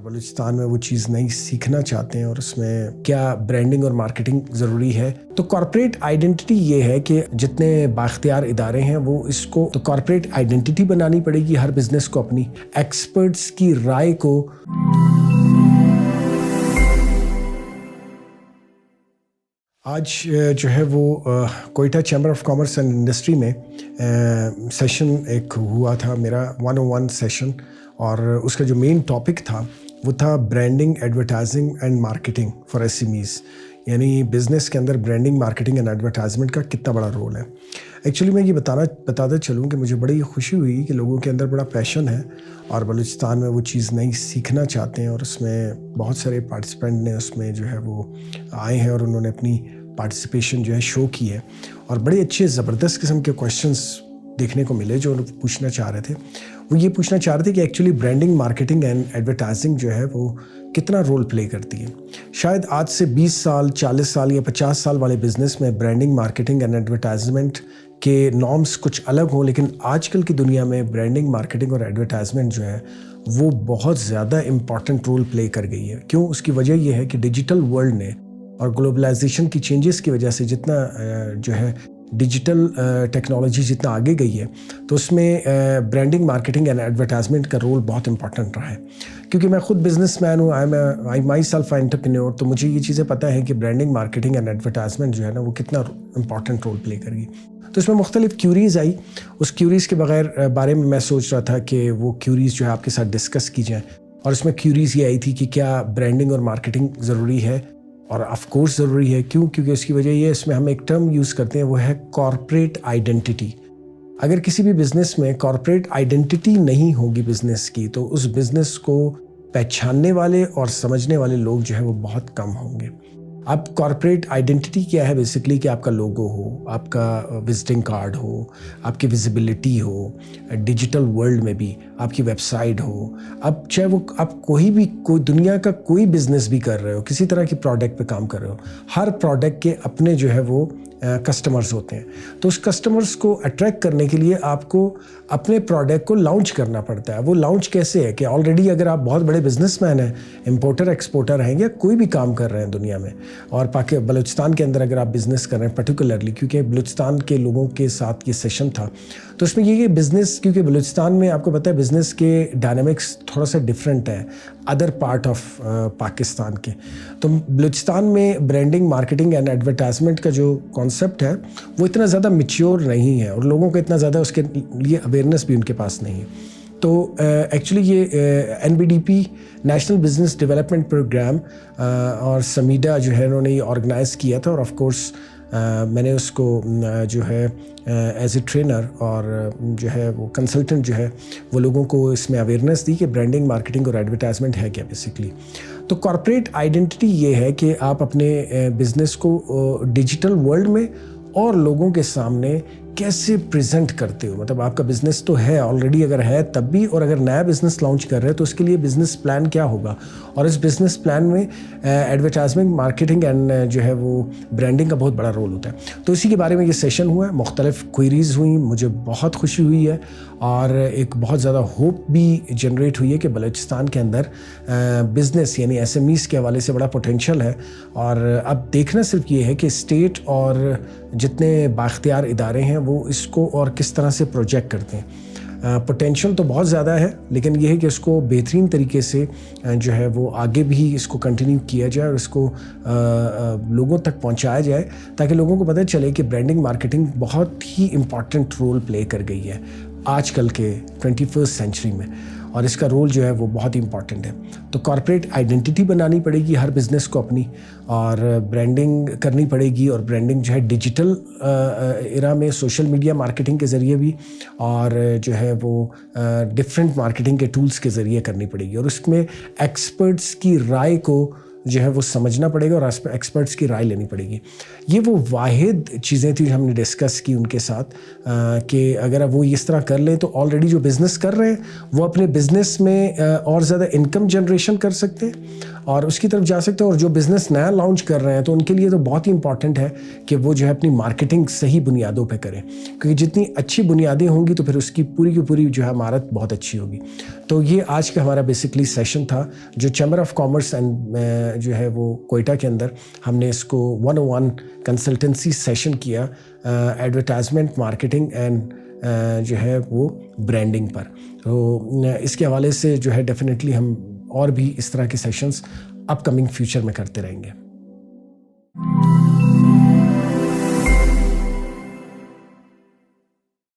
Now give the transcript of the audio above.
بلوچستان میں وہ چیز نہیں سیکھنا چاہتے ہیں اور اس میں کیا برانڈنگ اور مارکیٹنگ ضروری ہے. تو کارپوریٹ آئیڈینٹی یہ ہے کہ جتنے بااختیار ادارے ہیں وہ اس کو تو کارپوریٹ آئیڈینٹی بنانی پڑے گی ہر بزنس کو اپنی. ایکسپرٹس کی رائے کو آج جو ہے وہ Quetta chamber of commerce and industry میں سیشن ایک ہوا تھا میرا 101 سیشن, اور اس کا جو مین ٹاپک تھا وہ تھا branding, advertising and marketing for S M Es. یعنی بزنس کے اندر برانڈنگ, مارکیٹنگ اینڈ ایڈورٹائزمنٹ کا کتنا بڑا رول ہے. ایکچولی میں یہ بتاتا چلوں کہ مجھے بڑی خوشی ہوئی کہ لوگوں کے اندر بڑا پیشن ہے اور بلوچستان میں وہ چیز نہیں سیکھنا چاہتے ہیں, اور اس میں بہت سارے پارٹیسپینٹ نے اس میں جو ہے وہ آئے ہیں اور انہوں نے اپنی پارٹیسپیشن جو ہے شو کی ہے, اور بڑے اچھے زبردست قسم کے کویشچنس دیکھنے کو ملے. جو پوچھنا چاہ رہے تھے وہ یہ پوچھنا چاہ رہے تھے کہ actually branding, marketing and advertising جو ہے وہ کتنا رول پلے کرتی ہے. شاید آج سے 20 سال, 40 سال یا 50 سال والے بزنس میں برانڈنگ, مارکیٹنگ اینڈ ایڈورٹائزمنٹ کے نارمس کچھ الگ ہوں, لیکن آج کل کی دنیا میں برانڈنگ, مارکیٹنگ اور ایڈورٹائزمنٹ جو ہے وہ بہت زیادہ امپورٹنٹ رول پلے کر گئی ہے. کیوں؟ اس کی وجہ یہ ہے کہ ڈیجیٹل ورلڈ نے اور گلوبلائزیشن کی چینجز کی وجہ سے جتنا جو ہے ڈیجیٹل ٹیکنالوجی جتنا آگے گئی ہے, تو اس میں برانڈنگ, مارکیٹنگ اینڈ ایڈورٹائزمنٹ کا رول بہت امپورٹنٹ رہا ہے. کیونکہ میں خود بزنس مین ہوں, آئی مائی سیلف انٹرپرینیور, تو مجھے یہ چیزیں پتہ ہے کہ برانڈنگ, مارکیٹنگ اینڈ ایڈورٹائزمنٹ جو ہے نا وہ کتنا امپورٹنٹ رول پلے کرے گی. تو اس میں مختلف کیوریز آئی. اس کیوریز کے بارے میں میں سوچ رہا تھا کہ وہ کیوریز جو ہے آپ کے ساتھ ڈسکس کی جائیں, اور اس میں کیوریز یہ آئی تھی کہ کیا برانڈنگ اور مارکیٹنگ ضروری ہے, اور آف کورس ضروری ہے. کیوں؟ کیونکہ اس کی وجہ یہ ہے, اس میں ہم ایک ٹرم یوز کرتے ہیں, وہ ہے کارپوریٹ آئیڈینٹی. اگر کسی بھی بزنس میں کارپوریٹ آئیڈینٹی نہیں ہوگی بزنس کی, تو اس بزنس کو پہچاننے والے اور سمجھنے والے لوگ جو ہے وہ بہت کم ہوں گے. اب کارپوریٹ آئیڈینٹی کیا ہے؟ بیسکلی کہ آپ کا لوگو ہو, آپ کا وزٹنگ کارڈ ہو, آپ کی ویزیبلٹی ہو, ڈیجیٹل ورلڈ میں بھی آپ کی ویب سائٹ ہو. اب چاہے وہ آپ کوئی دنیا کا کوئی بزنس بھی کر رہے ہو, کسی طرح کی پروڈکٹ پہ کام کر رہے ہو, ہر پروڈکٹ کے اپنے جو ہے وہ کسٹمرز ہوتے ہیں. تو اس کسٹمرز کو اٹریکٹ کرنے کے لیے آپ کو اپنے پروڈکٹ کو لانچ کرنا پڑتا ہے. وہ لانچ کیسے ہے کہ آلریڈی اگر آپ بہت بڑے بزنس مین ہیں, امپورٹر ایکسپورٹر ہیں, یا کوئی بھی کام کر رہے ہیں دنیا میں, اور بلوچستان کے اندر اگر آپ بزنس کر رہے ہیں پرٹیکولرلی, کیونکہ بلوچستان کے لوگوں کے ساتھ یہ سیشن تھا, تو اس میں یہ بزنس, کیونکہ بلوچستان میں آپ کو پتہ ہے بزنس کے ڈائنامکس تھوڑا سا ڈفرینٹ ہے ادر پارٹ آف پاکستان کے. تو بلوچستان میں برانڈنگ, مارکیٹنگ اینڈ ایڈورٹائزمنٹ کا جو کانسیپٹ ہے وہ اتنا زیادہ میچیور نہیں ہے, اور لوگوں کو اتنا زیادہ اس کے لیے اویئرنیس بھی ان کے پاس نہیں ہے. تو ایکچولی یہ NBDP national business development program اور سمیڈا جو ہے انہوں نے یہ آرگنائز کیا تھا, اور آف کورس میں نے اس کو جو ہے ایز اے ٹرینر اور جو ہے وہ کنسلٹنٹ جو ہے وہ لوگوں کو اس میں اویئرنیس دی کہ برانڈنگ, مارکیٹنگ اور ایڈورٹائزمنٹ ہے کیا بیسکلی. تو کارپوریٹ آئیڈینٹی یہ ہے کہ آپ اپنے بزنس کو ڈیجیٹل ورلڈ میں اور لوگوں کے سامنے کیسے پریزنٹ کرتے ہو. مطلب آپ کا بزنس تو ہے آلریڈی, اگر ہے تب بھی, اور اگر نیا بزنس لانچ کر رہے ہیں تو اس کے لیے بزنس پلان کیا ہوگا, اور اس بزنس پلان میں ایڈورٹائزمنٹ, مارکیٹنگ اینڈ جو ہے وہ برانڈنگ کا بہت بڑا رول ہوتا ہے. تو اسی کے بارے میں یہ سیشن ہوا ہے. مختلف کوئریز ہوئیں, مجھے بہت خوشی ہوئی ہے, اور ایک بہت زیادہ ہوپ بھی جنریٹ ہوئی ہے کہ بلوچستان کے اندر بزنس یعنی SMEs کے حوالے سے بڑا پوٹینشیل ہے. اور اب دیکھنا صرف یہ ہے کہ اسٹیٹ اور جتنے بااختیار ادارے ہیں وہ اس کو اور کس طرح سے پروجیکٹ کرتے ہیں. پوٹینشیل تو بہت زیادہ ہے, لیکن یہ ہے کہ اس کو بہترین طریقے سے جو ہے وہ آگے بھی اس کو کنٹینیو کیا جائے, اور اس کو لوگوں تک پہنچایا جائے, تاکہ لوگوں کو پتہ چلے کہ برانڈنگ, مارکیٹنگ بہت ہی امپورٹنٹ رول پلے کر گئی ہے آج کل کے 21st سینچری میں, اور اس کا رول جو ہے وہ بہت امپورٹنٹ ہے. تو کارپوریٹ آئیڈینٹی بنانی پڑے گی ہر بزنس کو اپنی, اور برانڈنگ کرنی پڑے گی, اور برانڈنگ جو ہے ڈیجیٹل ایرا میں سوشل میڈیا مارکیٹنگ کے ذریعے بھی, اور جو ہے وہ ڈفرینٹ مارکیٹنگ کے ٹولز کے ذریعے کرنی پڑے گی. اور اس میں ایکسپرٹس کی رائے کو جو ہے وہ سمجھنا پڑے گا, اور ایکسپرٹس کی رائے لینی پڑے گی. یہ وہ واحد چیزیں تھیں جو ہم نے ڈسکس کی ان کے ساتھ, کہ اگر وہ اس طرح کر لیں تو آلریڈی جو بزنس کر رہے ہیں وہ اپنے بزنس میں اور زیادہ انکم جنریشن کر سکتے ہیں, اور اس کی طرف جا سکتے ہیں. اور جو بزنس نیا لانچ کر رہے ہیں تو ان کے لیے تو بہت ہی امپورٹنٹ ہے کہ وہ جو ہے اپنی مارکیٹنگ صحیح بنیادوں پہ کریں, کیونکہ جتنی اچھی بنیادیں ہوں گی تو پھر اس کی پوری کی پوری جو ہے مہارت بہت اچھی ہوگی. تو یہ آج کا ہمارا بیسکلی سیشن تھا جو چیمبر آف کامرس اینڈ جو ہے وہ کوئٹہ کے اندر ہم نے اس کو 101 کنسلٹنسی سیشن کیا ایڈورٹائزمنٹ, مارکیٹنگ اینڈ جو ہے وہ برانڈنگ پر. تو اس کے حوالے سے جو ہے ڈیفینیٹلی ہم اور بھی اس طرح کے سیشنز اپ کمنگ فیوچر میں کرتے رہیں گے.